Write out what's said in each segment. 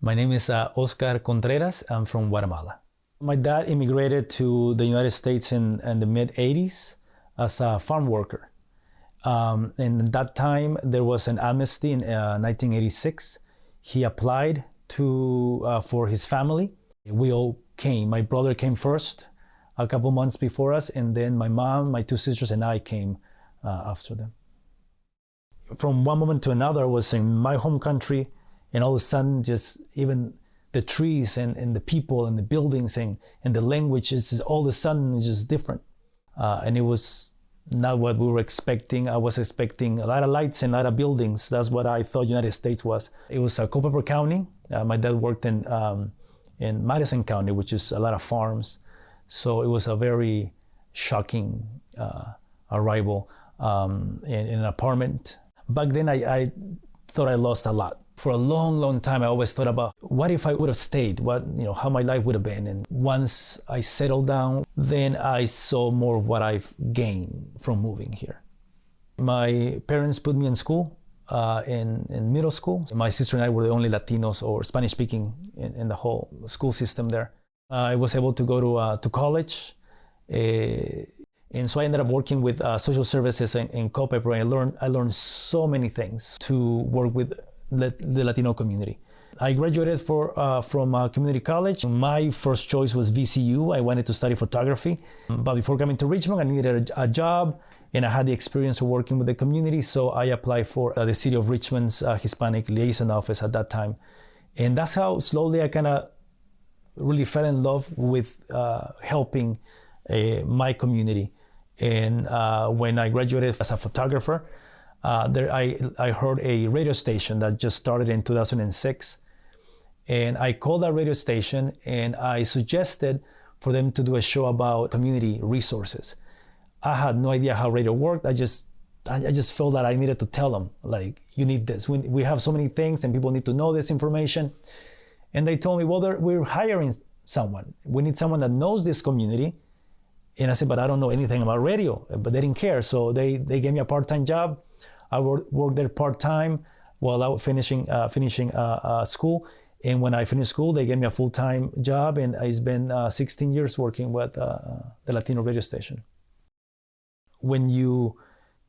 My name is Oscar Contreras. I'm from Guatemala. My dad immigrated to the United States in the mid 80s as a farm worker. And at that time, there was an amnesty in 1986. He applied for his family. We all came. My brother came first, a couple months before us, and then my mom, my two sisters, and I came after them. From one moment to another, I was in my home country, and all of a sudden, just even the trees and the people and the buildings and the language is all of a sudden just different. And it was not what we were expecting. I was expecting a lot of lights and a lot of buildings. That's what I thought United States was. It was Culpeper County. My dad worked in Madison County, which is a lot of farms. So it was a very shocking arrival in an apartment. Back then, I thought I lost a lot. For a long, long time, I always thought about what if I would have stayed, how my life would have been. And once I settled down, then I saw more of what I've gained from moving here. My parents put me in school, in middle school. My sister and I were the only Latinos or Spanish speaking in the whole school system there. I was able to go to college. And so I ended up working with social services in Culpeper, and I learned so many things to work with the Latino community. I graduated from community college. My first choice was VCU. I wanted to study photography. But before coming to Richmond, I needed a job, and I had the experience of working with the community. So I applied for the City of Richmond's Hispanic Liaison Office at that time. And that's how slowly I kind of really fell in love with helping my community. And when I graduated as a photographer, I heard a radio station that just started in 2006. And I called that radio station and I suggested for them to do a show about community resources. I had no idea how radio worked. I just felt that I needed to tell them, like, you need this. We have so many things and people need to know this information. And they told me, well, we're hiring someone. We need someone that knows this community. And I said, but I don't know anything about radio. But they didn't care. So they gave me a part-time job. I worked there part-time while I was finishing school. And when I finished school, they gave me a full-time job. And it's been 16 years working with the Latino radio station. When you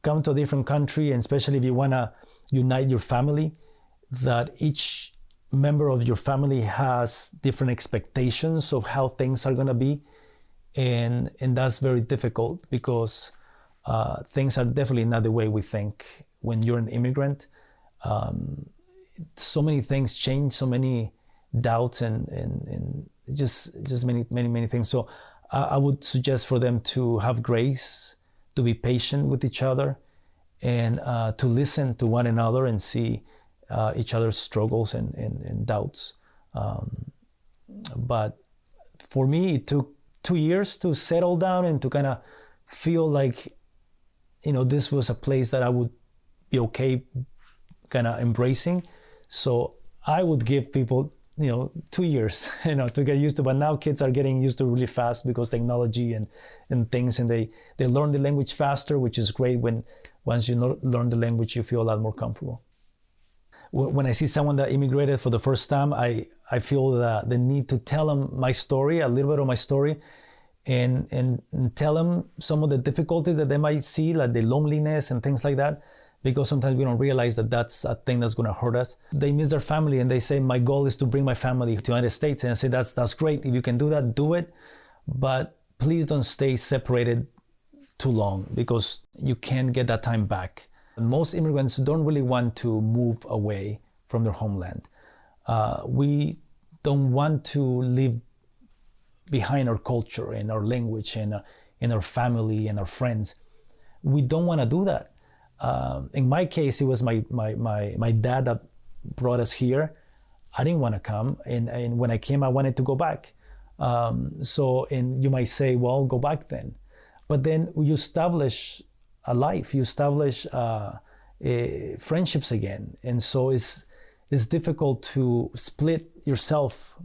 come to a different country, and especially if you want to unite your family, that each member of your family has different expectations of how things are going to be. And that's very difficult because things are definitely not the way we think when you're an immigrant. So many things change, so many doubts and just many things. So I would suggest for them to have grace, to be patient with each other, and to listen to one another and see each other's struggles and doubts. But for me, it took 2 years to settle down and to kind of feel like, this was a place that I would be okay kind of embracing. So I would give people, 2 years, to get used to. But now kids are getting used to really fast because technology and things, and they learn the language faster, which is great. Once you learn the language, you feel a lot more comfortable. When I see someone that immigrated for the first time, I feel the need to tell them my story, a little bit of my story, and tell them some of the difficulties that they might see, like the loneliness and things like that, because sometimes we don't realize that that's a thing that's going to hurt us. They miss their family and they say, my goal is to bring my family to the United States. And I say, that's great. If you can do that, do it. But please don't stay separated too long because you can't get that time back. Most immigrants don't really want to move away from their homeland. We don't want to leave behind our culture and our language and our family and our friends. We don't want to do that. In my case, it was my dad that brought us here. I didn't want to come, and when I came, I wanted to go back. And you might say, well, go back then. But then you establish a life, you establish friendships again. And so it's difficult to split yourself,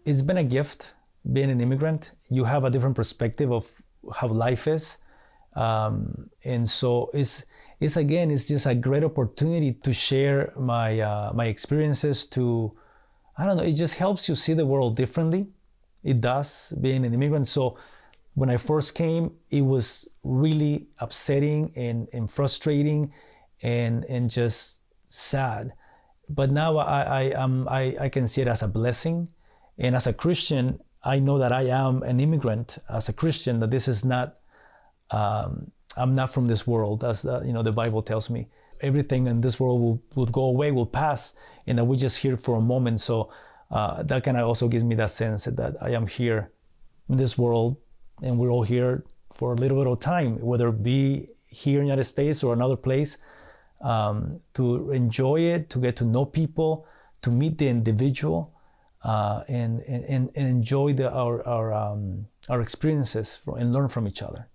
It's been a gift being an immigrant. You have a different perspective of how life is. And so it's just a great opportunity to share my experiences. To, I don't know, it just helps you see the world differently. It does, being an immigrant. So when I first came, it was really upsetting and frustrating and just sad. But now I can see it as a blessing. And as a Christian, I know that I am an immigrant as a Christian, that this is not, I'm not from this world, as the Bible tells me. Everything in this world will go away, will pass, and that we're just here for a moment. So that kind of also gives me that sense that I am here in this world, and we're all here for a little bit of time, whether it be here in the United States or another place, to enjoy it, to get to know people, to meet the individual, and enjoy our experiences and learn from each other.